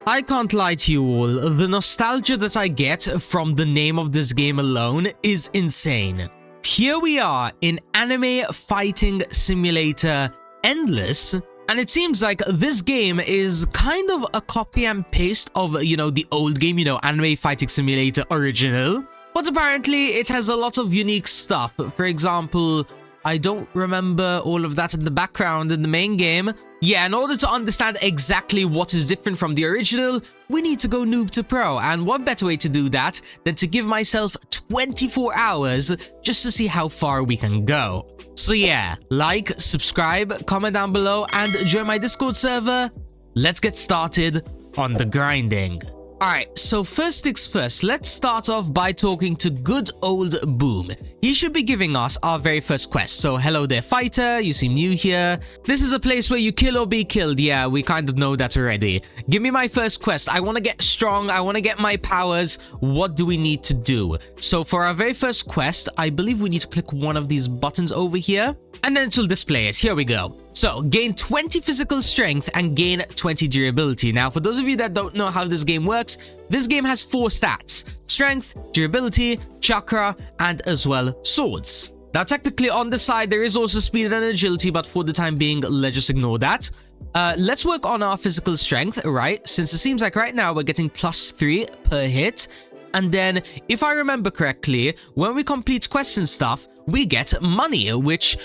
I can't lie to you all, the nostalgia that I get from the name of this game alone is insane. Here we are in Anime Fighting Simulator Endless, and it seems like this game is kind of a copy and paste of, the old game, Anime Fighting Simulator Original. But apparently it has a lot of unique stuff. For example, I don't remember all of that in the background in the main game. Yeah, in order to understand exactly what is different from the original, we need to go noob to pro. And what better way to do that than to give myself 24 hours just to see how far we can go. So yeah, like, subscribe, comment down below, and join my Discord server. Let's get started on the grinding. Alright, so first things first, let's start off by talking to good old Boom. He should be giving us our very first quest. So hello there, fighter, you seem new here. This is a place where you kill or be killed. Yeah, we kind of know that already. Give me my first quest. I want to get strong, I want to get my powers. What do we need to do? So for our very first quest, I believe we need to click one of these buttons over here, and then it will display it. Here we go. So, gain 20 physical strength and gain 20 durability. Now, for those of you that don't know how this game works, this game has 4 stats: strength, durability, chakra, and as well swords. Now, technically on the side, there is also speed and agility, but for the time being, let's just ignore that. Let's work on our physical strength, right? Since it seems like right now we're getting +3 per hit. And then, if I remember correctly, when we complete quests and stuff, we get money, which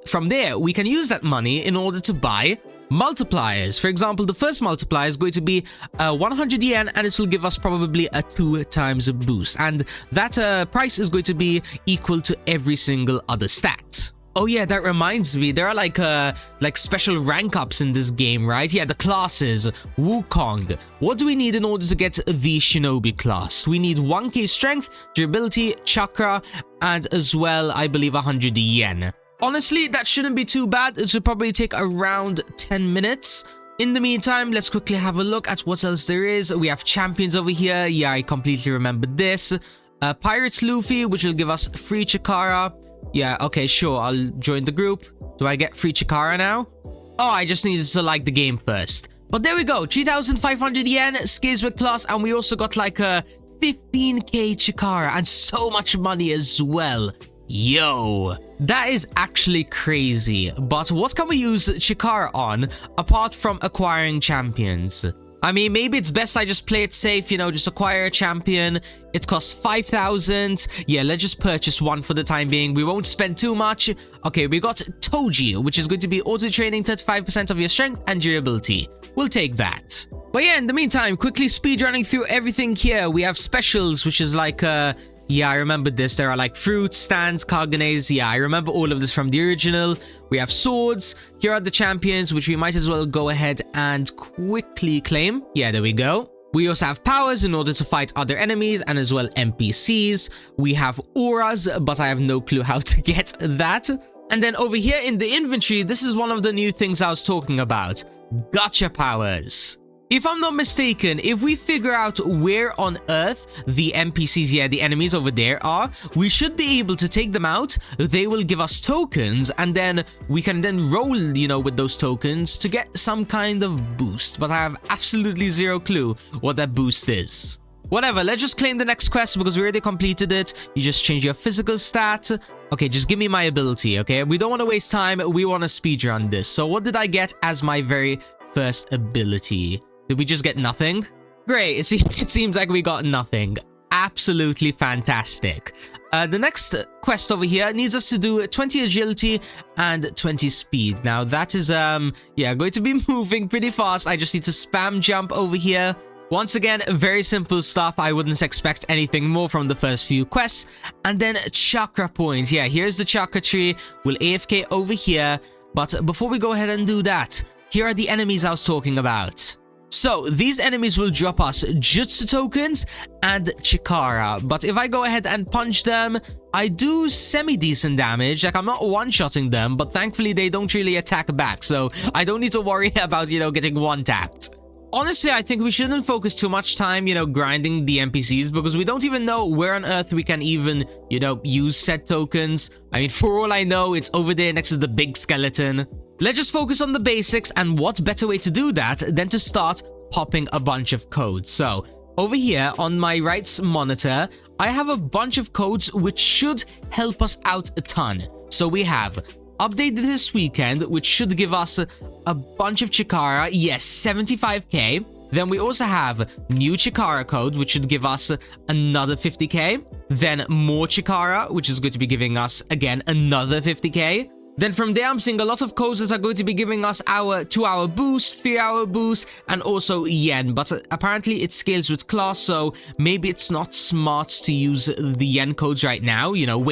from there, we can use that money in order to buy multipliers. For example, the first multiplier is going to be 100 yen, and it will give us probably a 2 times boost. And that price is going to be equal to every single other stat. Oh yeah, that reminds me, there are like special rank ups in this game, right? Yeah, the classes, Wukong. What do we need in order to get the Shinobi class? We need 1k strength, durability, chakra, and as well, I believe 100 yen. Honestly, that shouldn't be too bad. It should probably take around 10 minutes. In the meantime, let's quickly have a look at what else there is. We have champions over here. Yeah, I completely remembered this. Pirates Luffy, which will give us free Chikara. Yeah, okay, sure, I'll join the group. Do I get free Chikara now? Oh, I just needed to like the game first. But there we go, 3,500 yen, Skizwick class, and we also got like a 15k Chikara and so much money as well. Yo, that is actually crazy. But what can we use Chikara on apart from acquiring champions? I mean, maybe it's best I just play it safe, just acquire a champion. It costs 5,000. Yeah, let's just purchase one for the time being. We won't spend too much. Okay, we got Toji, which is going to be auto-training 35% of your strength and durability. We'll take that. But yeah, in the meantime, quickly speedrunning through everything here. We have specials, which is like, yeah, I remember this. There are like fruits, stands, Kaganes. Yeah, I remember all of this from the original. We have swords. Here are the champions, which we might as well go ahead and quickly claim. Yeah, there we go. We also have powers in order to fight other enemies and as well NPCs. We have auras, but I have no clue how to get that. And then over here in the inventory, this is one of the new things I was talking about. Gacha powers. If I'm not mistaken, if we figure out where on Earth the NPCs, yeah, the enemies over there are, we should be able to take them out. They will give us tokens, and then we can then roll, with those tokens to get some kind of boost. But I have absolutely zero clue what that boost is. Whatever, let's just claim the next quest because we already completed it. You just change your physical stat. Okay, just give me my ability, okay? We don't want to waste time. We want to speedrun this. So what did I get as my very first ability? Did we just get nothing? Great, it seems like we got nothing. Absolutely fantastic. The next quest over here needs us to do 20 agility and 20 speed. Now that is, yeah, going to be moving pretty fast. I just need to spam jump over here. Once again, very simple stuff. I wouldn't expect anything more from the first few quests. And then chakra points. Yeah, here's the chakra tree. We'll AFK over here. But before we go ahead and do that, here are the enemies I was talking about. So, these enemies will drop us jutsu tokens and Chikara, but if I go ahead and punch them, I do semi-decent damage. Like, I'm not one-shotting them, but thankfully they don't really attack back, so I don't need to worry about, getting one-tapped. Honestly, I think we shouldn't focus too much time, grinding the NPCs, because we don't even know where on Earth we can even, use said tokens. I mean, for all I know, it's over there next to the big skeleton. Let's just focus on the basics, and what better way to do that than to start popping a bunch of codes. So over here on my right monitor, I have a bunch of codes which should help us out a ton. So we have update this weekend, which should give us a bunch of Chikara. Yes, 75k. Then we also have new Chikara code, which should give us another 50k. Then more Chikara, which is going to be giving us, again, another 50k. Then from there, I'm seeing a lot of codes that are going to be giving us our 2-hour boost, 3-hour boost, and also yen. But apparently it scales with class, so maybe it's not smart to use the yen codes right now. You know,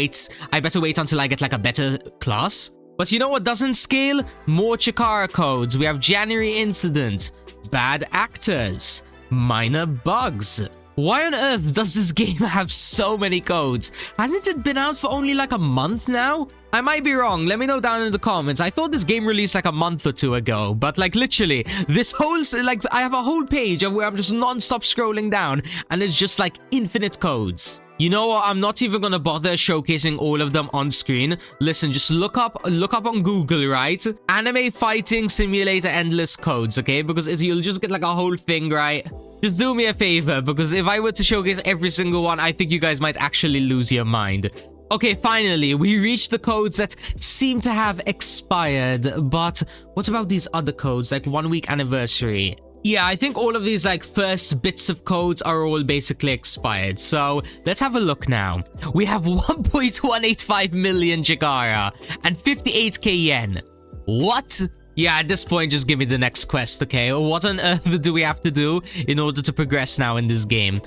I better wait until I get like a better class. But you know what doesn't scale? More Chikara codes. We have January Incident, Bad Actors, Minor Bugs. Why on earth does this game have so many codes? Hasn't it been out for only like a month now? I might be wrong, let me know down in the comments. I thought this game released like a month or two ago, but like literally, this whole, like I have a whole page of where I'm just non-stop scrolling down and it's just like infinite codes. You know what, I'm not even gonna bother showcasing all of them on screen. Listen, just look up on Google, right? Anime Fighting Simulator Endless Codes, okay? Because you'll just get like a whole thing, right? Just do me a favor, because if I were to showcase every single one, I think you guys might actually lose your mind. Okay, finally, we reached the codes that seem to have expired, but what about these other codes, like 1 week anniversary? Yeah, I think all of these like first bits of codes are all basically expired, so let's have a look now. We have 1.185 million Chikara and 58k yen. What? Yeah, at this point, just give me the next quest, okay? What on earth do we have to do in order to progress now in this game?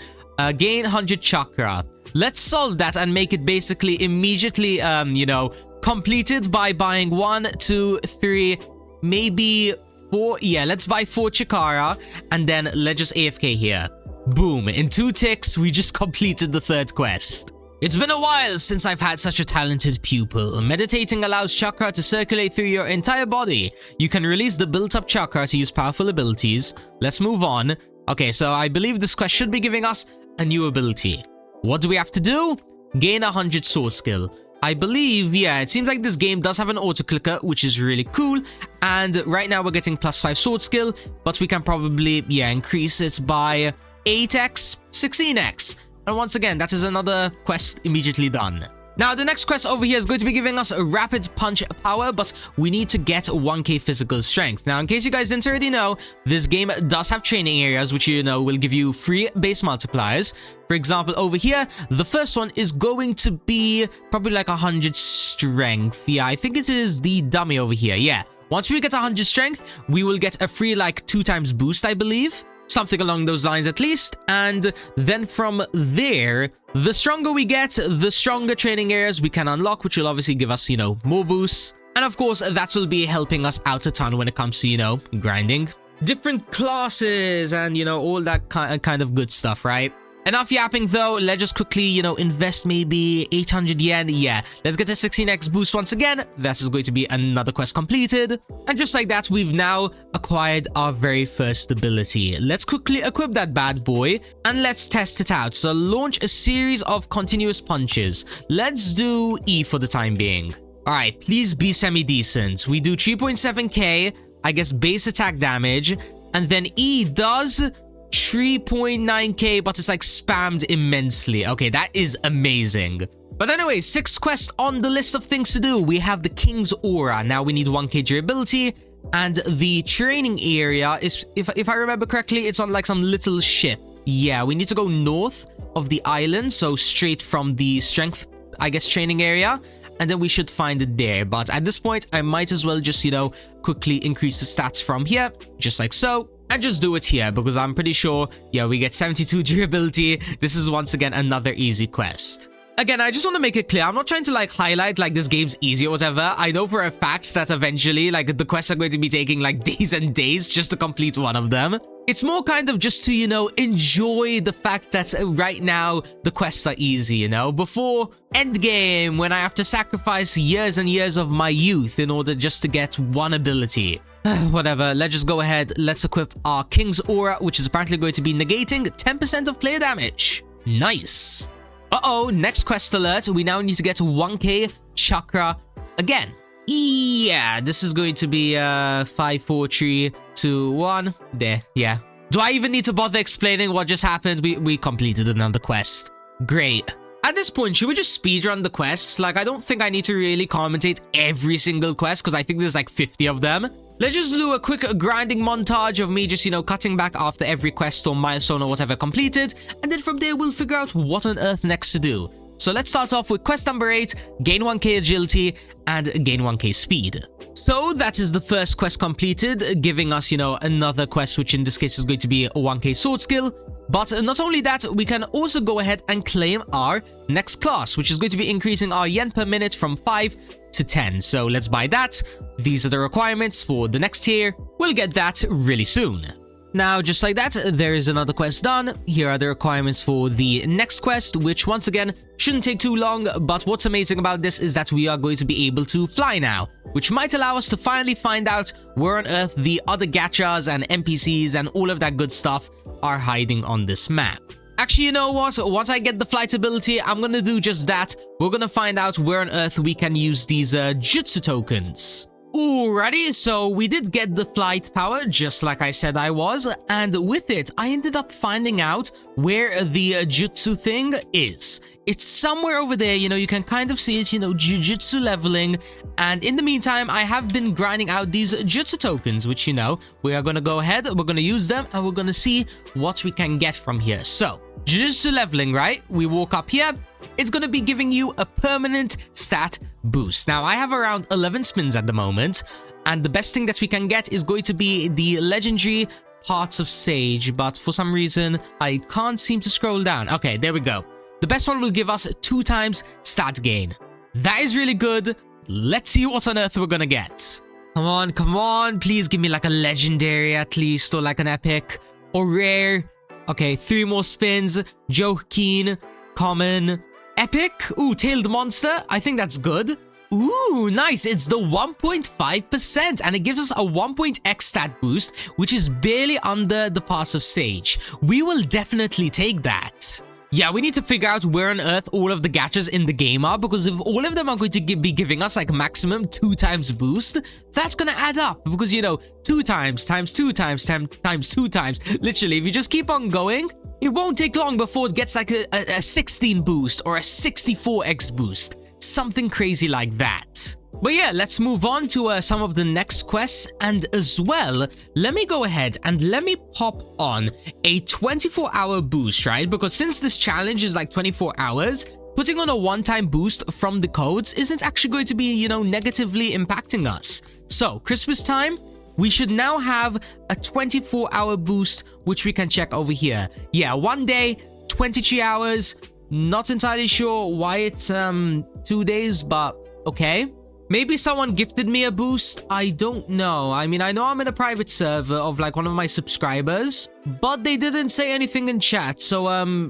Gain 100 chakra. Let's solve that and make it basically immediately, you know, completed by buying 1, 2, 3, maybe 4. Yeah, let's buy 4 Chikara and then let's just AFK here. Boom. In 2 ticks, we just completed the 3rd quest. It's been a while since I've had such a talented pupil. Meditating allows chakra to circulate through your entire body. You can release the built-up chakra to use powerful abilities. Let's move on. Okay, so I believe this quest should be giving us a new ability. What do we have to do? Gain 100 sword skill. I believe, yeah, it seems like this game does have an auto-clicker, which is really cool. And right now we're getting +5 sword skill, but we can probably, yeah, increase it by 8x, 16x. And once again, that is another quest immediately done. Now, the next quest over here is going to be giving us a rapid punch power, but we need to get 1k physical strength. Now, in case you guys didn't already know, this game does have training areas, which, you know, will give you free base multipliers. For example, over here, the first one is going to be probably like 100 strength. Yeah, I think it is the dummy over here. Yeah. Once we get 100 strength, we will get a free like 2 times boost, I believe. Something along those lines at least. And then from there, the stronger we get, the stronger training areas we can unlock, which will obviously give us, you know, more boosts. And of course, that will be helping us out a ton when it comes to, you know, grinding different classes and, you know, all that kind of good stuff, right? Enough yapping though, let's just quickly, you know, invest maybe 800 yen. Yeah, let's get a 16x boost once again. That is going to be another quest completed. And just like that, we've now acquired our very first ability. Let's quickly equip that bad boy and let's test it out. So launch a series of continuous punches. Let's do E for the time being. All right, please be semi-decent. We do 3.7k, I guess base attack damage, and then E does 3.9k, but it's like spammed immensely. Okay, that is amazing. But anyway, 6th quest on the list of things to do. We have the King's Aura. Now we need 1k durability, and the training area is, if I remember correctly, it's on like some little ship. Yeah, we need to go north of the island, so straight from the strength, I guess, training area, and then we should find it there. But at this point, I might as well just, you know, quickly increase the stats from here, just like so. And just do it here, because I'm pretty sure, yeah, we get 72 durability. This is once again another easy quest. Again, I just want to make it clear, I'm not trying to like highlight like this game's easy or whatever. I know for a fact that eventually like the quests are going to be taking like days and days just to complete one of them. It's more kind of just to, you know, enjoy the fact that right now the quests are easy, you know, before endgame when I have to sacrifice years and years of my youth in order just to get one ability. Whatever, let's just go ahead. Let's equip our King's Aura, which is apparently going to be negating 10% of player damage. Nice. Uh-oh, next quest alert. We now need to get 1k chakra again. Yeah, this is going to be 5, 4, 3, 2, 1. There, yeah. Do I even need to bother explaining what just happened? We completed another quest. Great. At this point, should we just speedrun the quests? Like, I don't think I need to really commentate every single quest because I think there's like 50 of them. Let's just do a quick grinding montage of me just, cutting back after every quest or milestone or whatever completed. And then from there, we'll figure out what on earth next to do. So let's start off with quest number 8, gain 1k agility and gain 1k speed. So that is the first quest completed, giving us, another quest, which in this case is going to be a 1k sword skill. But not only that, we can also go ahead and claim our next class, which is going to be increasing our yen per minute from 5 to 10. So let's buy that. These are the requirements for the next tier. We'll get that really soon. Now, just like that, there is another quest done. Here are the requirements for the next quest, which once again shouldn't take too long. But what's amazing about this is that we are going to be able to fly now, which might allow us to finally find out where on earth the other gachas and NPCs and all of that good stuff are hiding on this map. Actually, you know what? Once I get the flight ability, I'm gonna do just that. We're gonna find out where on earth we can use these jutsu tokens. Alrighty, so we did get the flight power, just like I said I was, and with it, I ended up finding out where the jutsu thing is. It's somewhere over there, you can kind of see it, jujutsu leveling, and in the meantime, I have been grinding out these jutsu tokens, which, we are gonna go ahead, we're gonna use them, and we're gonna see what we can get from here. So, jujutsu leveling, right? We walk up here. It's going to be giving you a permanent stat boost. Now, I have around 11 spins at the moment, and the best thing that we can get is going to be the legendary parts of Sage, but for some reason, I can't seem to scroll down. Okay, there we go. The best one will give us 2 times stat gain. That is really good. Let's see what on earth we're going to get. Come on. Please give me like a legendary at least, or like an epic, or rare. Okay, 3 more spins. Joaquin, common, epic. Ooh, tailed monster. I think that's good. Ooh, nice. It's the 1.5%, and it gives us a 1.x stat boost, which is barely under the parts of Sage. We will definitely take that. Yeah, we need to figure out where on earth all of the gachas in the game are, because if all of them are going to be giving us like maximum 2 times boost, that's going to add up, because 2 times, times 2 times, times 2 times. Literally, if you just keep on going, it won't take long before it gets like a 16 boost or a 64x boost. Something crazy like that. But yeah, let's move on to some of the next quests, and as well, let me go ahead and let me pop on a 24-hour boost, right? Because since this challenge is like 24 hours, putting on a one-time boost from the codes isn't actually going to be, negatively impacting us. So, Christmas time, we should now have a 24-hour boost, which we can check over here. Yeah, 1 day, 23 hours. Not entirely sure why it's 2 days, but okay. Maybe someone gifted me a boost. I don't know. I mean, I know I'm in a private server of like one of my subscribers, but they didn't say anything in chat. So,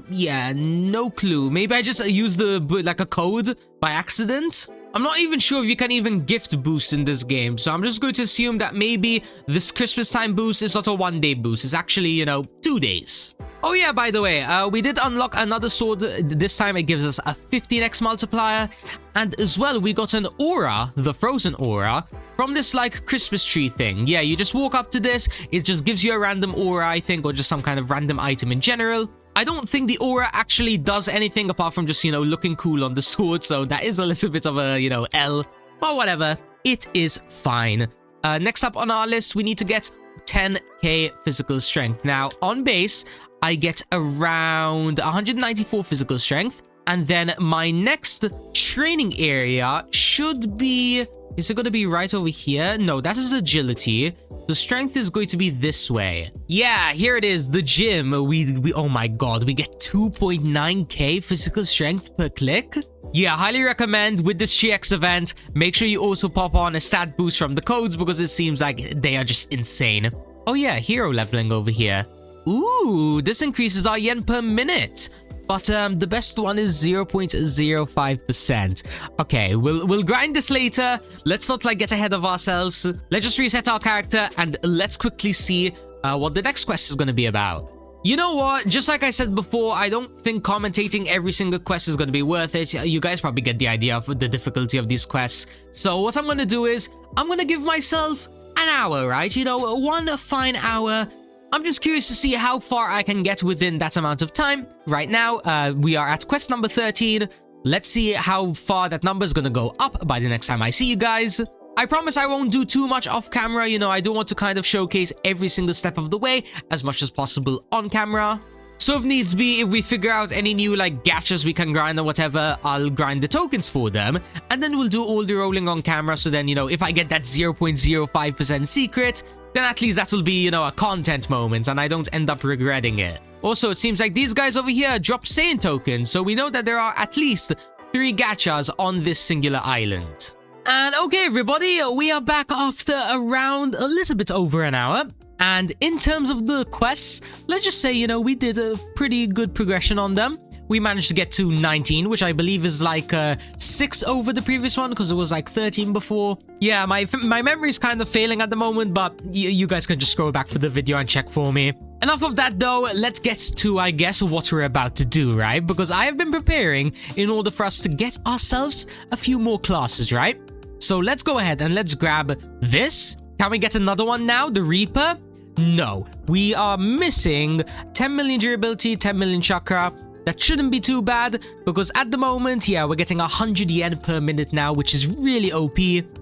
yeah, no clue. Maybe I just used like a code by accident. I'm not even sure if you can even gift boosts in this game. So I'm just going to assume that maybe this Christmas time boost is not a 1 day boost. It's actually, 2 days. Oh yeah, by the way, we did unlock another sword. This time it gives us a 15x multiplier. And as well, we got an aura, the frozen aura, from this like Christmas tree thing. Yeah, you just walk up to this. It just gives you a random aura, I think, or just some kind of random item in general. I don't think the aura actually does anything apart from just, looking cool on the sword. So that is a little bit of a, L. But whatever, it is fine. Next up on our list, we need to get 10k physical strength. Now, on base, I get around 194 physical strength. And then my next training area should be... Is it going to be right over here? No, that is agility. The strength is going to be this way. Yeah, here it is, the gym. We oh my god, we get 2.9k physical strength per click. Yeah, highly recommend with this GX event. Make sure you also pop on a stat boost from the codes because it seems like they are just insane. Oh yeah, hero leveling over here. Ooh, this increases our yen per minute. But the best one is 0.05%. Okay, we'll grind this later. Let's not like get ahead of ourselves. Let's just reset our character and let's quickly see what the next quest is going to be about. You know what? Just like I said before, I don't think commentating every single quest is going to be worth it. You guys probably get the idea of the difficulty of these quests. So what I'm going to do is I'm going to give myself an hour, right? 1 fine hour. I'm just curious to see how far I can get within that amount of time. Right now, we are at quest number 13. Let's see how far that number is going to go up by the next time I see you guys. I promise I won't do too much off camera. You know, I do want to kind of showcase every single step of the way as much as possible on camera. So if needs be, if we figure out any new like gachas we can grind or whatever, I'll grind the tokens for them. And then we'll do all the rolling on camera. So then, you know, if I get that 0.05% secret, then at least that will be, you know, a content moment and I don't end up regretting it. Also, it seems like these guys over here drop Saiyan tokens, so we know that there are at least 3 gachas on this singular island. And okay, everybody, we are back after around a little bit over an hour. And in terms of the quests, let's just say, you know, we did a pretty good progression on them. We managed to get to 19, which I believe is like 6 over the previous one, because it was like 13 before. Yeah, my memory is kind of failing at the moment, but you guys can just scroll back for the video and check for me. Enough of that though, let's get to, I guess, what we're about to do, right? Because I have been preparing in order for us to get ourselves a few more classes, right? So let's go ahead and let's grab this. Can we get another one now? The Reaper? No. We are missing 10 million durability, 10 million chakra. That shouldn't be too bad, because at the moment, yeah, we're getting 100 yen per minute now, which is really OP.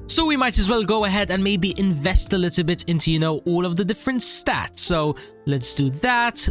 So we might as well go ahead and maybe invest a little bit into, you know, all of the different stats. So let's do that,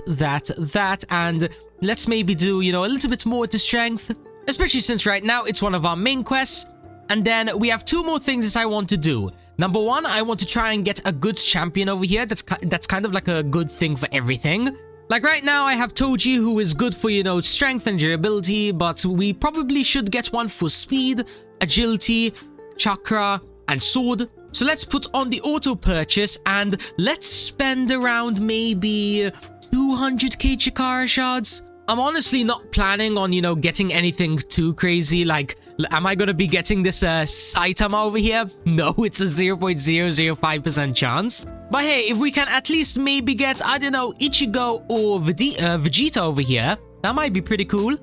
and let's maybe do, you know, a little bit more to strength, especially since right now it's one of our main quests. And then we have 2 more things that I want to do. Number 1, I want to try and get a good champion over here. That's kind of like a good thing for everything. Like right now, I have Toji, who is good for, you know, strength and durability, but we probably should get one for speed, agility, chakra, and sword. So let's put on the auto purchase and let's spend around maybe 200k Chikara shards. I'm honestly not planning on, you know, getting anything too crazy. Like, am I going to be getting this Saitama over here? No, it's a 0.005% chance. But hey, if we can at least maybe get, I don't know, Ichigo or Vegeta over here, that might be pretty cool.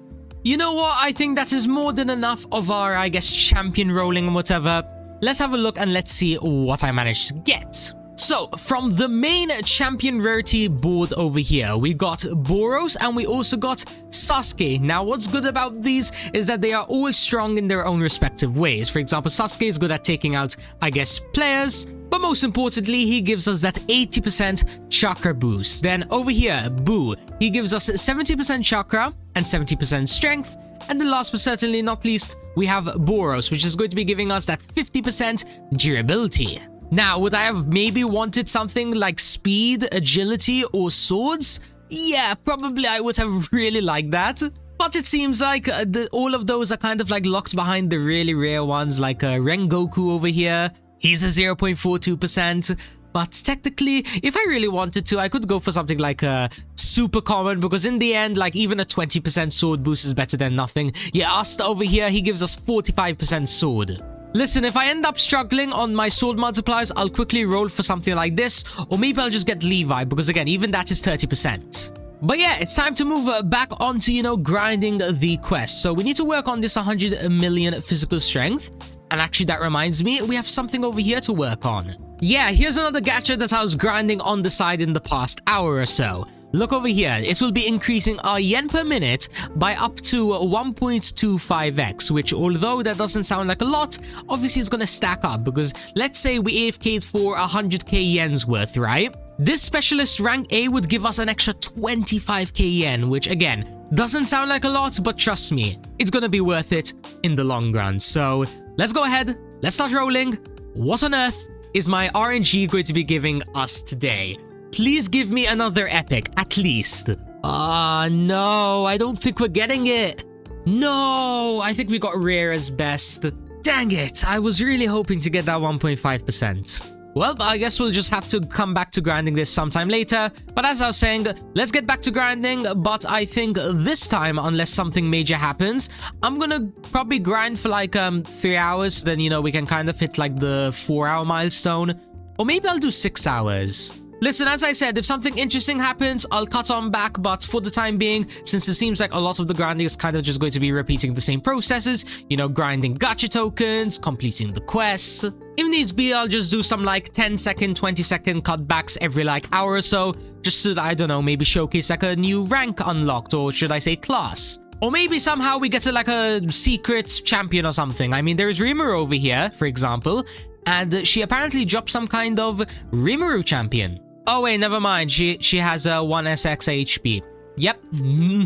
You know what? I think that is more than enough of our, I guess, champion rolling and whatever. Let's have a look and let's see what I managed to get. So, from the main champion rarity board over here, we got Boros and we also got Sasuke. Now, what's good about these is that they are all strong in their own respective ways. For example, Sasuke is good at taking out, I guess, players. But most importantly, he gives us that 80% chakra boost. Then over here, Boo, he gives us 70% chakra and 70% strength. And then last but certainly not least, we have Boros, which is going to be giving us that 50% durability. Now, would I have maybe wanted something like speed, agility, or swords? Yeah, probably I would have really liked that. But it seems like all of those are kind of like locked behind the really rare ones, like Rengoku over here. He's a 0.42%. But technically, if I really wanted to, I could go for something like a super common, because in the end, like even a 20% sword boost is better than nothing. Yeah, Asta over here, he gives us 45% sword. Listen, if I end up struggling on my sword multipliers, I'll quickly roll for something like this, or maybe I'll just get Levi, because again, even that is 30%. But yeah, it's time to move back onto, you know, grinding the quest. So we need to work on this 100 million physical strength. And actually, that reminds me, we have something over here to work on. Yeah, here's another gacha that I was grinding on the side in the past hour or so. Look over here, it will be increasing our yen per minute by up to 1.25x, which although that doesn't sound like a lot, obviously it's gonna stack up, because let's say we AFK'd for 100k yens worth, right? This specialist rank A would give us an extra 25k yen, which again, doesn't sound like a lot, but trust me, it's gonna be worth it in the long run. So let's go ahead, let's start rolling. What on earth is my RNG going to be giving us today? Please give me another epic, at least. No, I don't think we're getting it. No, I think we got rare as best. Dang it, I was really hoping to get that 1.5%. Well, I guess we'll just have to come back to grinding this sometime later. But as I was saying, let's get back to grinding. But I think this time, unless something major happens, I'm gonna probably grind for like 3 hours. Then, you know, we can kind of hit like the 4-hour milestone. Or maybe I'll do 6 hours. Listen, as I said, if something interesting happens, I'll cut on back, but for the time being, since it seems like a lot of the grinding is kind of just going to be repeating the same processes, you know, grinding gacha tokens, completing the quests, If needs be, I'll just do some like 10-second, 20-second cutbacks every like hour or so, just to, I don't know, maybe showcase like a new rank unlocked, or should I say class. Or maybe somehow we get to like a secret champion or something. I mean, there's Rimuru over here, for example, and she apparently dropped some kind of Rimuru champion. Oh wait, never mind, she has a 1SX HP. Yep,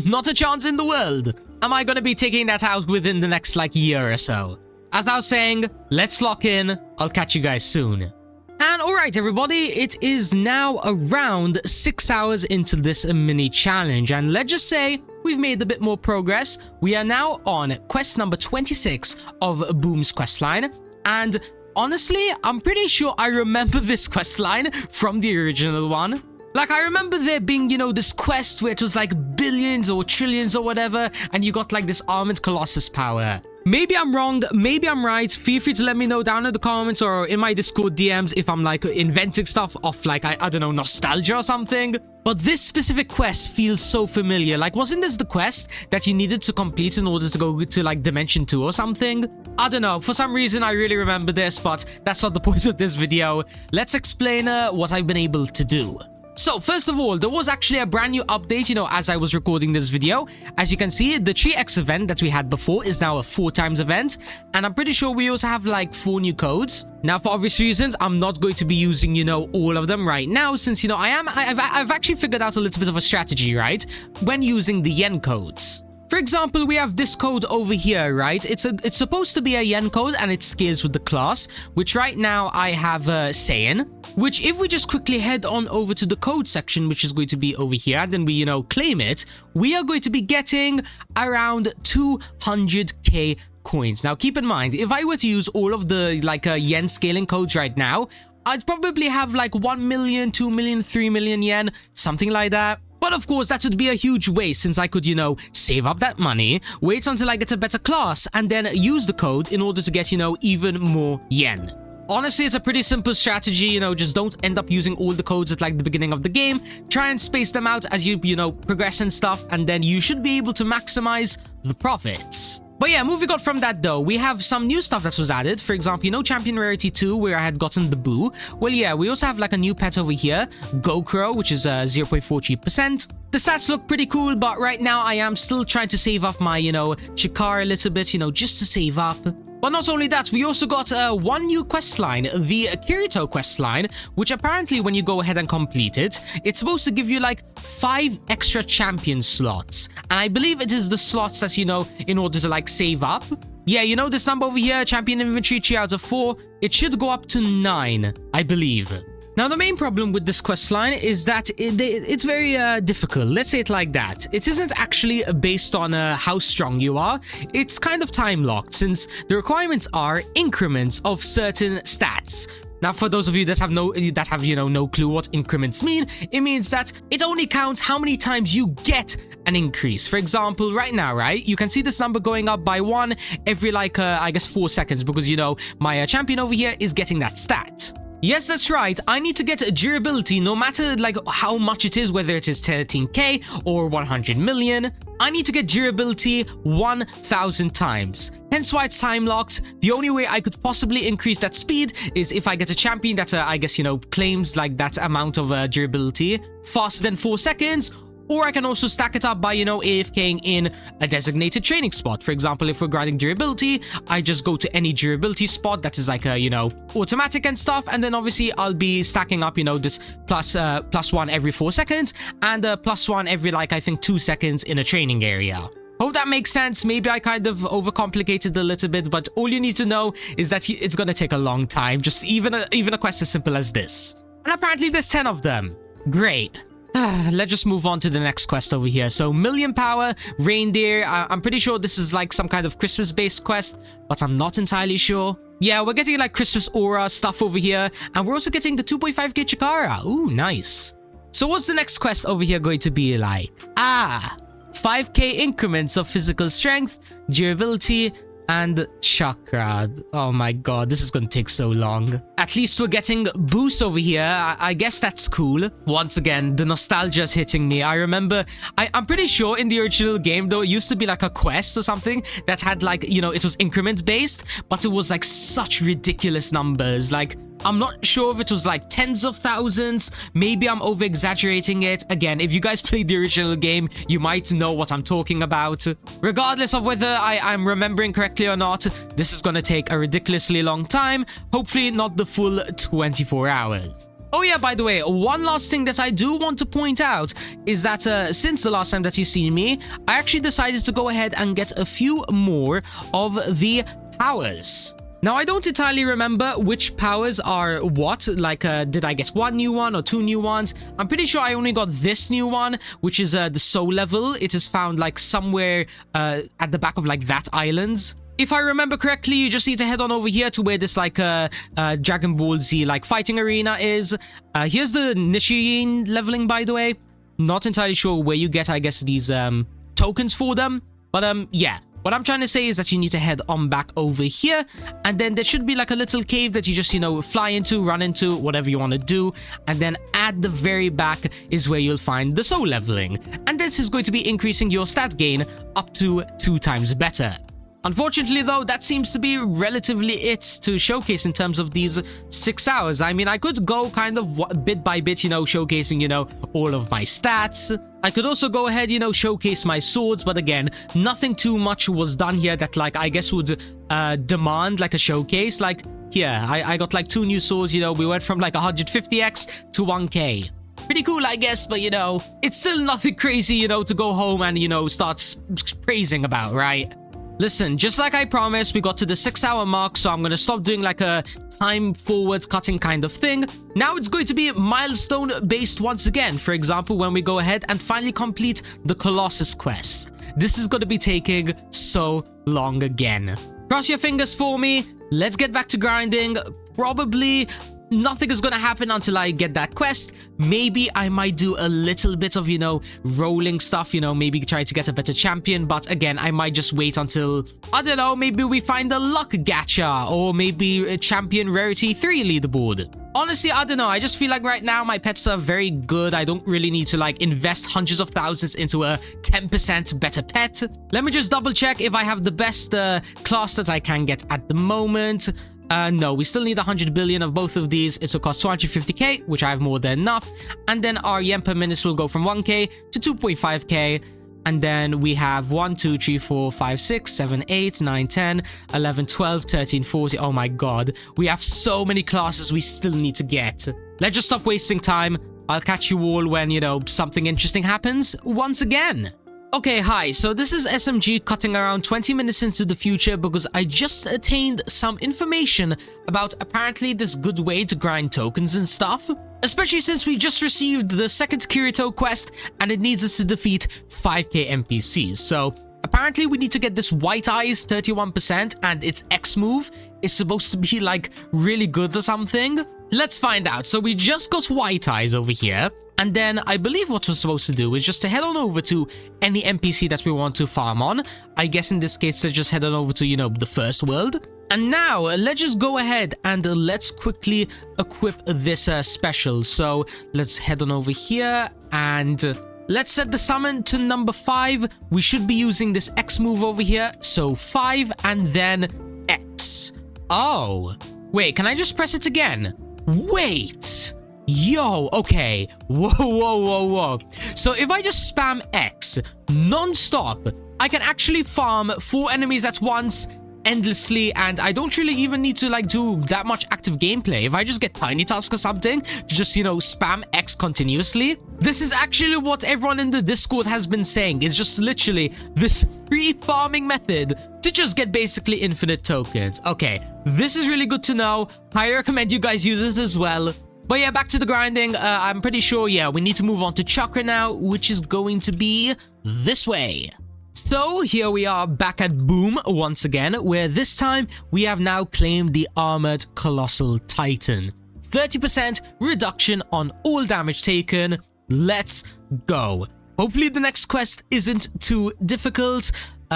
not a chance in the world. Am I gonna be taking that out within the next like year or so? As I was saying, let's lock in. I'll catch you guys soon. And alright everybody, it is now around 6 hours into this mini challenge, and let's just say we've made a bit more progress. We are now on quest number 26 of Boom's questline, and honestly, I'm pretty sure I remember this questline from the original one. Like, I remember there being, you know, this quest where it was like billions or trillions or whatever, and you got like this Armored Colossus power. Maybe I'm wrong, maybe I'm right. Feel free to let me know down in the comments or in my Discord DMs if I'm like inventing stuff off like, I don't know, nostalgia or something. But this specific quest feels so familiar. Like, wasn't this the quest that you needed to complete in order to go to like Dimension 2 or something? I don't know, for some reason I really remember this, but that's not the point of this video. Let's explain what I've been able to do. So first of all, there was actually a brand new update, you know, as I was recording this video. As you can see, the 3x event that we had before is now a 4x event, and I'm pretty sure we also have like 4 new codes. Now, for obvious reasons, I'm not going to be using, you know, all of them right now, since, you know, I've actually figured out a little bit of a strategy, right, when using the yen codes. For example, we have this code over here, right? It's supposed to be a yen code, and it scales with the class, which right now I have Saiyan, which if we just quickly head on over to the code section, which is going to be over here, then we, you know, claim it, we are going to be getting around 200k coins. Now, keep in mind, if I were to use all of the like yen scaling codes right now, I'd probably have like 1 million, 2 million, 3 million yen, something like that. But of course, that would be a huge waste, since I could, you know, save up that money, wait until I get a better class, and then use the code in order to get, you know, even more yen. Honestly, it's a pretty simple strategy, you know, just don't end up using all the codes at like the beginning of the game. Try and space them out as you know, progress and stuff, and then you should be able to maximize the profits. But yeah, moving on from that though, we have some new stuff that was added. For example, you know, Champion Rarity 2, where I had gotten the Boo. Well, yeah, we also have like a new pet over here, Gokuro, which is 0.43%. The stats look pretty cool, but right now I am still trying to save up my, you know, Chikara a little bit, you know, just to save up. But not only that, we also got one new questline, the Kirito questline, which apparently when you go ahead and complete it, it's supposed to give you like 5 extra champion slots. And I believe it is the slots that, you know, in order to like save up. Yeah, you know this number over here, champion inventory 3 out of 4, it should go up to 9, I believe. Now, the main problem with this questline is that it's very difficult. Let's say it like that. It isn't actually based on how strong you are. It's kind of time-locked, since the requirements are increments of certain stats. Now, for those of you that have no clue what increments mean, it means that it only counts how many times you get an increase. For example, right now, right, you can see this number going up by 1 every like I guess 4 seconds, because, you know, my champion over here is getting that stat. Yes, that's right. I need to get durability no matter like how much it is, whether it is 13k or 100 million. I need to get durability 1000 times. Hence why it's time locked. The only way I could possibly increase that speed is if I get a champion that I guess, you know, claims like that amount of durability faster than 4 seconds. Or I can also stack it up by, you know, AFKing in a designated training spot. For example, if we're grinding durability, I just go to any durability spot that is like a, you know, automatic and stuff. And then obviously I'll be stacking up, you know, this plus 1 every 4 seconds and plus 1 every like, I think 2 seconds in a training area. Hope that makes sense. Maybe I kind of overcomplicated a little bit, but all you need to know is that it's gonna take a long time. Just even a quest as simple as this. And apparently there's 10 of them. Great. Let's just move on to the next quest over here. So, Million Power, Reindeer. I'm pretty sure this is like some kind of Christmas-based quest, but I'm not entirely sure. Yeah, we're getting like Christmas aura stuff over here, and we're also getting the 2.5k Chikara. Ooh, nice. So, what's the next quest over here going to be like? 5k increments of physical strength, durability, and chakra. Oh my god, this is gonna take so long. At least we're getting boosts over here. I guess that's cool. Once again, the nostalgia's hitting me. I remember, I'm pretty sure in the original game though, it used to be like a quest or something that had like, you know, it was increment based, but it was like such ridiculous numbers. Like, I'm not sure if it was like tens of thousands. Maybe I'm over exaggerating it. Again, if you guys played the original game, you might know what I'm talking about. Regardless of whether I'm remembering correctly or not, this is gonna take a ridiculously long time. Hopefully not the full 24 hours. Oh yeah, by the way, one last thing that I do want to point out is that since the last time that you've seen me, I actually decided to go ahead and get a few more of the powers. Now, I don't entirely remember which powers are what, like, did I get one new one or two new ones? I'm pretty sure I only got this new one, which is the soul level. It is found, like, somewhere at the back of, like, that island. If I remember correctly, you just need to head on over here to where this, like, Dragon Ball Z, like, fighting arena is. Here's the Nishiin leveling, by the way. Not entirely sure where you get, I guess, these tokens for them. But, yeah. What I'm trying to say is that you need to head on back over here, and then there should be like a little cave that you just, you know, fly into, run into, whatever you want to do, and then at the very back is where you'll find the soul leveling, and this is going to be increasing your stat gain up to 2 times better. Unfortunately though, that seems to be relatively it to showcase in terms of these 6 hours. I mean, I could go kind of bit by bit, you know, showcasing, you know, all of my stats. I could also go ahead, you know, showcase my swords, but again, nothing too much was done here that, like, I guess would demand, like, a showcase. Like, here, I got, like, 2 new swords, you know, we went from, like, 150x to 1k. Pretty cool, I guess, but, you know, it's still nothing crazy, you know, to go home and, you know, start praising about, right? Listen, just like I promised, we got to the 6-hour mark, so I'm gonna stop doing like a time forward cutting kind of thing. Now it's going to be milestone based once again. For example, when we go ahead and finally complete the Colossus quest. This is going to be taking so long again. Cross your fingers for me. Let's get back to grinding. Probably nothing is gonna happen until I get that quest. Maybe I might do a little bit of, you know, rolling stuff, you know, maybe try to get a better champion, but again, I might just wait until, I don't know, maybe we find a luck gacha, or maybe a champion rarity 3 leaderboard. Honestly, I don't know, I just feel like right now my pets are very good. I don't really need to like invest hundreds of thousands into a 10% better pet. Let me just double check if I have the best class that I can get at the moment. No, we still need 100 billion of both of these. It will cost 250k, which I have more than enough. And then our yen per minute will go from 1k to 2.5k. And then we have 1, 2, 3, 4, 5, 6, 7, 8, 9, 10, 11, 12, 13, 14. Oh my god. We have so many classes we still need to get. Let's just stop wasting time. I'll catch you all when, you know, something interesting happens once again. Okay, hi, so this is SMG cutting around 20 minutes into the future because I just attained some information about apparently this good way to grind tokens and stuff. Especially since we just received the second Kirito quest and it needs us to defeat 5k NPCs. So apparently we need to get this White Eyes 31% and its X move is supposed to be like really good or something. Let's find out. So we just got White Eyes over here. And then I believe what we're supposed to do is just to head on over to any NPC that we want to farm on. I guess in this case, to just head on over to, you know, the first world. And now let's just go ahead and let's quickly equip this special. So let's head on over here and let's set the summon to number 5. We should be using this X move over here. So 5 and then X. Oh, wait, can I just press it again? Wait. Yo, okay. Whoa. So if I just spam X non-stop, I can actually farm 4 enemies at once endlessly, and I don't really even need to like do that much active gameplay. If I just get tiny task or something, just, you know, spam X continuously. This is actually what everyone in the Discord has been saying. It's just literally this free farming method to just get basically infinite tokens. Okay, this is really good to know. I recommend you guys use this as well. But yeah, back to the grinding. I'm pretty sure, yeah, we need to move on to chakra now, which is going to be this way. So here we are back at Boom once again, where this time we have now claimed the Armored Colossal Titan. 30% reduction on all damage taken. Let's go. Hopefully the next quest isn't too difficult.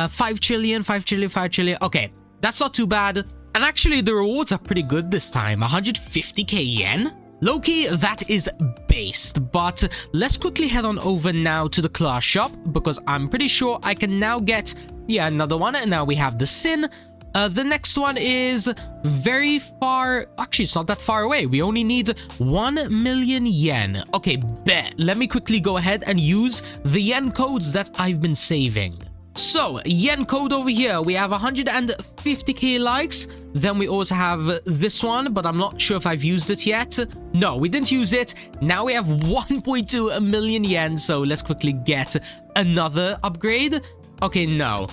5 trillion, 5 trillion, 5 trillion. Okay, that's not too bad. And actually, the rewards are pretty good this time. 150k yen? Low-key, that is based, but let's quickly head on over now to the class shop, because I'm pretty sure I can now get, yeah, another one. And now we have the Sin. The next one is very far. Actually, it's not that far away. We only need 1 million yen. Okay, bet. Let me quickly go ahead and use the yen codes that I've been saving. So, yen code over here, we have 150k likes. Then we also have this one, but I'm not sure if I've used it yet. No, we didn't use it. Now we have 1.2 million yen, so let's quickly get another upgrade. Okay, no.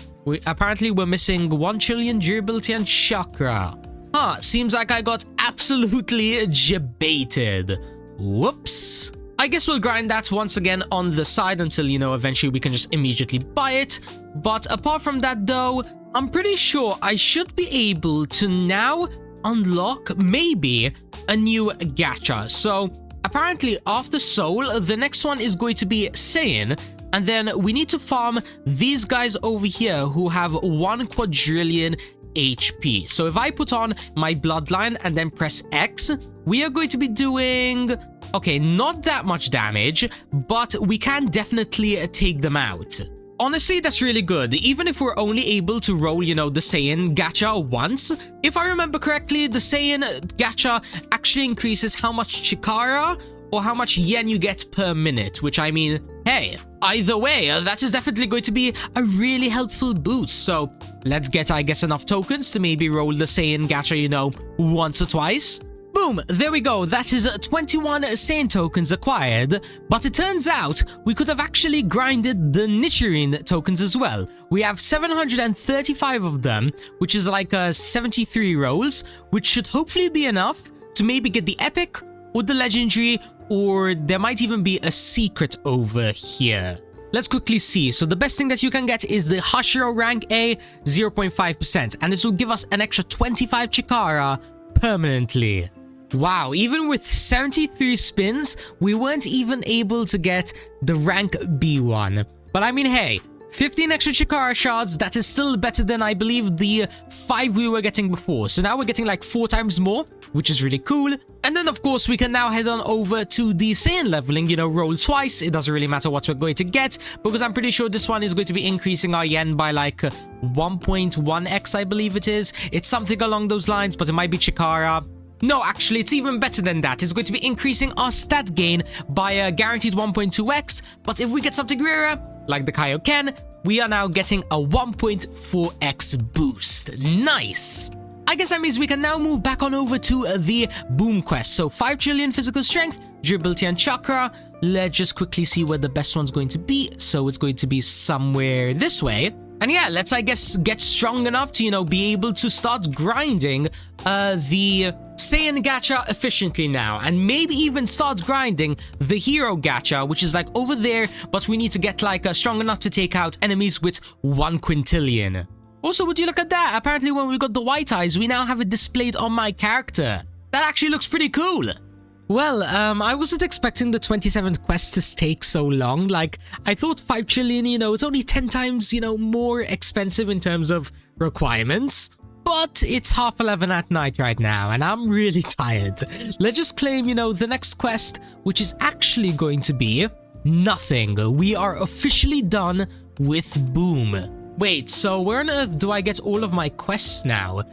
Apparently, we're missing 1 trillion durability and chakra. Huh, seems like I got absolutely jebaited. Whoops. I guess we'll grind that once again on the side until, you know, eventually we can just immediately buy it. But apart from that, though, I'm pretty sure I should be able to now unlock maybe a new gacha. So apparently after Soul, the next one is going to be Saiyan. And then we need to farm these guys over here who have 1 quadrillion HP. So if I put on my bloodline and then press X, we are going to be doing, okay, not that much damage, but we can definitely take them out. Honestly, that's really good. Even if we're only able to roll, you know, the Saiyan gacha once. If I remember correctly, the Saiyan gacha actually increases how much Chikara or how much yen you get per minute, which I mean, hey, either way, that is definitely going to be a really helpful boost. So let's get, I guess, enough tokens to maybe roll the Saiyan gacha, you know, once or twice. Boom, there we go. That is 21 Saiyan tokens acquired. But it turns out we could have actually grinded the Nichirin tokens as well. We have 735 of them, which is like 73 rolls, which should hopefully be enough to maybe get the epic or the legendary, or there might even be a secret over here. Let's quickly see. So the best thing that you can get is the Hashiro rank A 0.5%, and this will give us an extra 25 Chikara permanently. Wow, even with 73 spins, we weren't even able to get the rank B one. But I mean, hey, 15 extra Chikara shards, that is still better than I believe the 5 we were getting before. So now we're getting like 4 times more, which is really cool. And then of course we can now head on over to the Saiyan leveling, you know, roll twice. It doesn't really matter what we're going to get, because I'm pretty sure this one is going to be increasing our yen by like 1.1x, I believe it is. It's something along those lines, but it might be Chikara. No, actually, it's even better than that. It's going to be increasing our stat gain by a guaranteed 1.2x, but if we get something rarer, like the Kaioken, we are now getting a 1.4x boost. Nice! I guess that means we can now move back on over to the Boom quest. So 5 trillion physical strength, durability and chakra. Let's just quickly see where the best one's going to be. So it's going to be somewhere this way. And yeah, let's, I guess, get strong enough to, you know, be able to start grinding the Saiyan gacha efficiently now. And maybe even start grinding the hero gacha, which is like over there, but we need to get like strong enough to take out enemies with 1 quintillion. Also, would you look at that? Apparently when we got the white eyes, we now have it displayed on my character. That actually looks pretty cool. Well, I wasn't expecting the 27th quest to take so long. Like, I thought 5 trillion, you know, it's only 10 times, you know, more expensive in terms of requirements. But it's 11:30 at night right now, and I'm really tired. Let's just claim, you know, the next quest, which is actually going to be nothing. We are officially done with Boom. Wait, so where on earth do I get all of my quests now?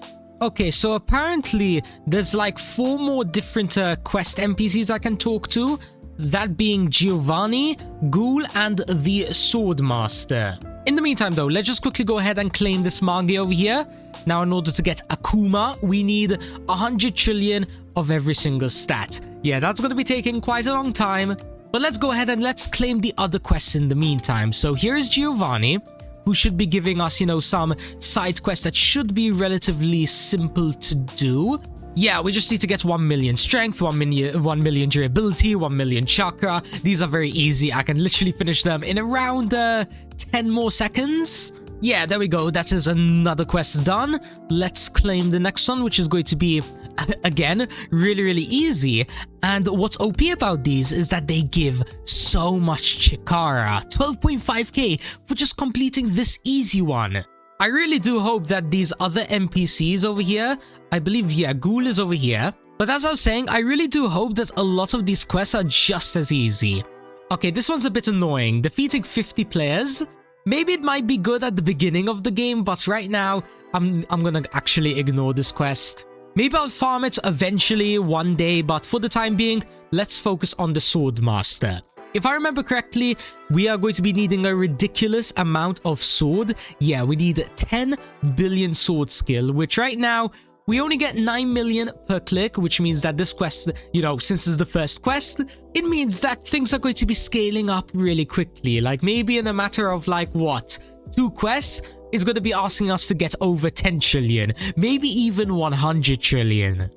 Okay, so apparently there's like 4 more different quest NPCs I can talk to. That being Giovanni, Ghoul, and the Swordmaster. In the meantime though, let's just quickly go ahead and claim this Magi over here. Now in order to get Akuma, we need 100 trillion of every single stat. Yeah, that's going to be taking quite a long time. But let's go ahead and let's claim the other quests in the meantime. So here's Giovanni, who should be giving us, you know, some side quests that should be relatively simple to do. Yeah, we just need to get 1 million strength, 1 million durability, 1 million chakra. These are very easy. I can literally finish them in around 10 more seconds. Yeah, there we go. That is another quest done. Let's claim the next one, which is going to be, again, really, really easy. And what's OP about these is that they give so much Chikara. 12.5k for just completing this easy one. I really do hope that these other NPCs over here, I believe, yeah, Ghoul is over here. But as I was saying, I really do hope that a lot of these quests are just as easy. Okay, this one's a bit annoying. Defeating 50 players. Maybe it might be good at the beginning of the game, but right now, I'm gonna actually ignore this quest. Maybe I'll farm it eventually one day, but for the time being, let's focus on the Sword Master. If I remember correctly, we are going to be needing a ridiculous amount of sword. Yeah, we need 10 billion sword skill, which right now, we only get 9 million per click, which means that this quest, you know, since it's the first quest, it means that things are going to be scaling up really quickly. Like maybe in a matter of like, what, 2 quests, it's going to be asking us to get over 10 trillion, maybe even 100 trillion.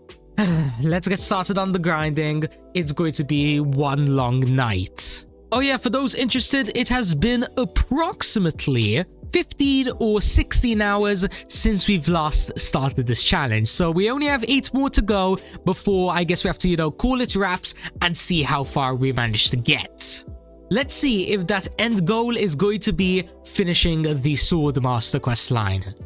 Let's get started on the grinding. It's going to be one long night. Oh yeah, for those interested, it has been approximately 15 or 16 hours since we've last started this challenge. So we only have 8 more to go before I guess we have to, you know, call it wraps and see how far we managed to get. Let's see if that end goal is going to be finishing the Sword Master questline.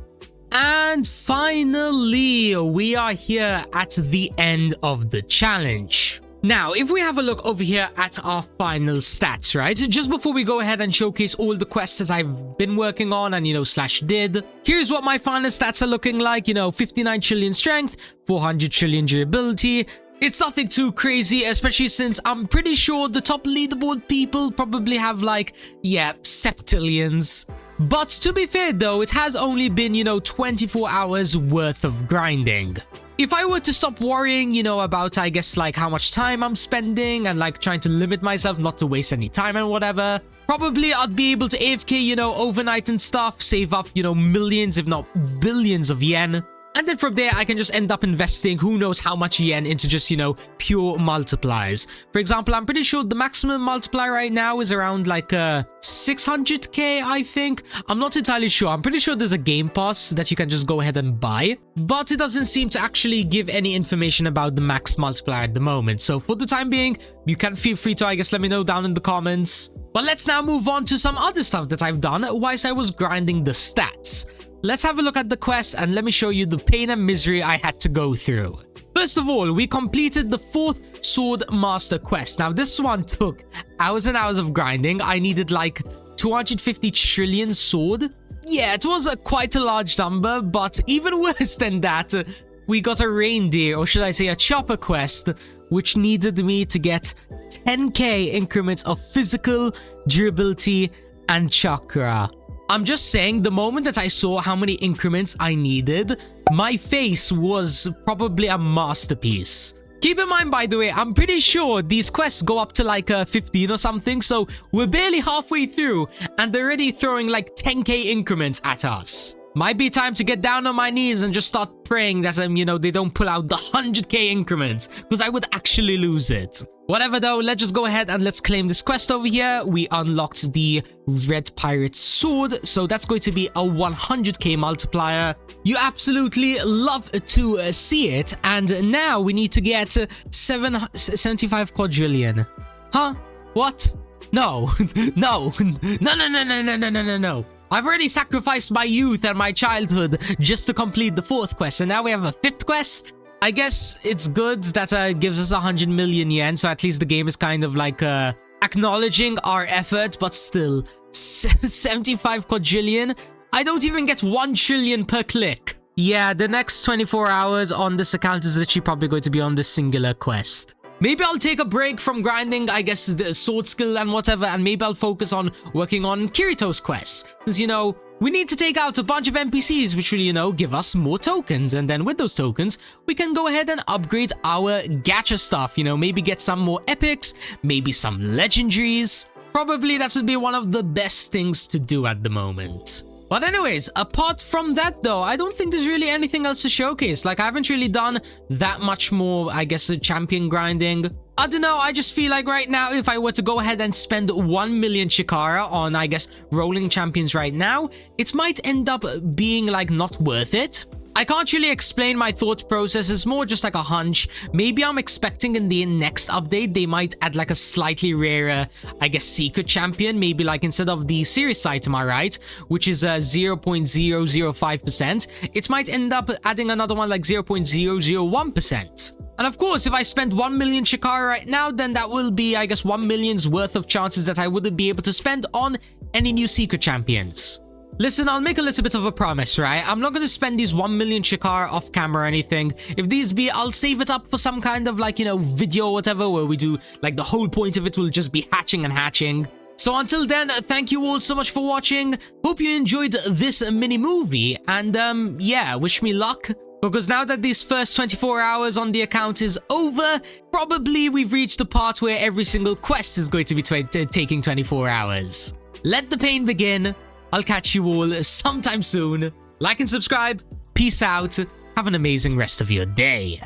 And finally, we are here at the end of the challenge. Now, if we have a look over here at our final stats, right? Just before we go ahead and showcase all the quests that I've been working on and, you know, slash did, here's what my final stats are looking like. You know, 59 trillion strength, 400 trillion durability. It's nothing too crazy, especially since I'm pretty sure the top leaderboard people probably have like, yeah, septillions. But to be fair though, it has only been, you know, 24 hours worth of grinding. If I were to stop worrying, you know, about, I guess, like how much time I'm spending and like trying to limit myself not to waste any time and whatever, probably I'd be able to AFK, you know, overnight and stuff, save up, you know, millions if not billions of yen. And then from there, I can just end up investing who knows how much yen into just, you know, pure multipliers. For example, I'm pretty sure the maximum multiplier right now is around like 600k, I think. I'm not entirely sure. I'm pretty sure there's a game pass that you can just go ahead and buy. But it doesn't seem to actually give any information about the max multiplier at the moment. So for the time being, you can feel free to, I guess, let me know down in the comments. But let's now move on to some other stuff that I've done whilst I was grinding the stats. Let's have a look at the quest and let me show you the pain and misery I had to go through. First of all, we completed the 4th Sword Master quest. Now, this one took hours and hours of grinding. I needed like 250 trillion sword. Yeah, it was quite a large number, but even worse than that, we got a reindeer, or should I say a chopper quest, which needed me to get 10k increments of physical, durability, and chakra. I'm just saying, the moment that I saw how many increments I needed, my face was probably a masterpiece. Keep in mind, by the way, I'm pretty sure these quests go up to like 15 or something, so we're barely halfway through, and they're already throwing like 10k increments at us. Might be time to get down on my knees and just start praying that, you know, they don't pull out the 100k increments, because I would actually lose it. Whatever though, let's just go ahead and let's claim this quest over here. We unlocked the Red Pirate Sword, so that's going to be a 100k multiplier. You absolutely love to see it, and now we need to get 75 quadrillion. Huh? What? No. No. No. I've already sacrificed my youth and my childhood just to complete the 4th quest, and now we have a 5th quest? I guess it's good that it gives us 100 million yen, so at least the game is kind of like acknowledging our effort, but still, 75 quadrillion? I don't even get 1 trillion per click. Yeah, the next 24 hours on this account is literally probably going to be on this singular quest. Maybe I'll take a break from grinding, I guess, the sword skill and whatever, and maybe I'll focus on working on Kirito's quests. Since, you know, we need to take out a bunch of NPCs, which will, you know, give us more tokens. And then with those tokens, we can go ahead and upgrade our gacha stuff. You know, maybe get some more epics, maybe some legendaries. Probably that would be one of the best things to do at the moment. But anyways, apart from that though, I don't think there's really anything else to showcase. Like, I haven't really done that much more, I guess, champion grinding. I don't know, I just feel like right now, if I were to go ahead and spend 1 million Chikara on, I guess, rolling champions right now, it might end up being, like, not worth it. I can't really explain my thought process, it's more just like a hunch. Maybe I'm expecting in the next update they might add like a slightly rarer, I guess, secret champion. Maybe like instead of the serious item, right, which is 0.005%, it might end up adding another one like 0.001%. And of course, if I spend 1 million Shikara right now, then that will be, I guess, 1 million's worth of chances that I wouldn't be able to spend on any new secret champions. Listen, I'll make a little bit of a promise, right? I'm not going to spend these 1 million Shikara off camera or anything. If these be, I'll save it up for some kind of like, you know, video or whatever, where we do like the whole point of it will just be hatching and hatching. So until then, thank you all so much for watching. Hope you enjoyed this mini movie, and yeah, wish me luck. Because now that these first 24 hours on the account is over, probably we've reached the part where every single quest is going to be taking 24 hours. Let the pain begin. I'll catch you all sometime soon. Like and subscribe. Peace out. Have an amazing rest of your day.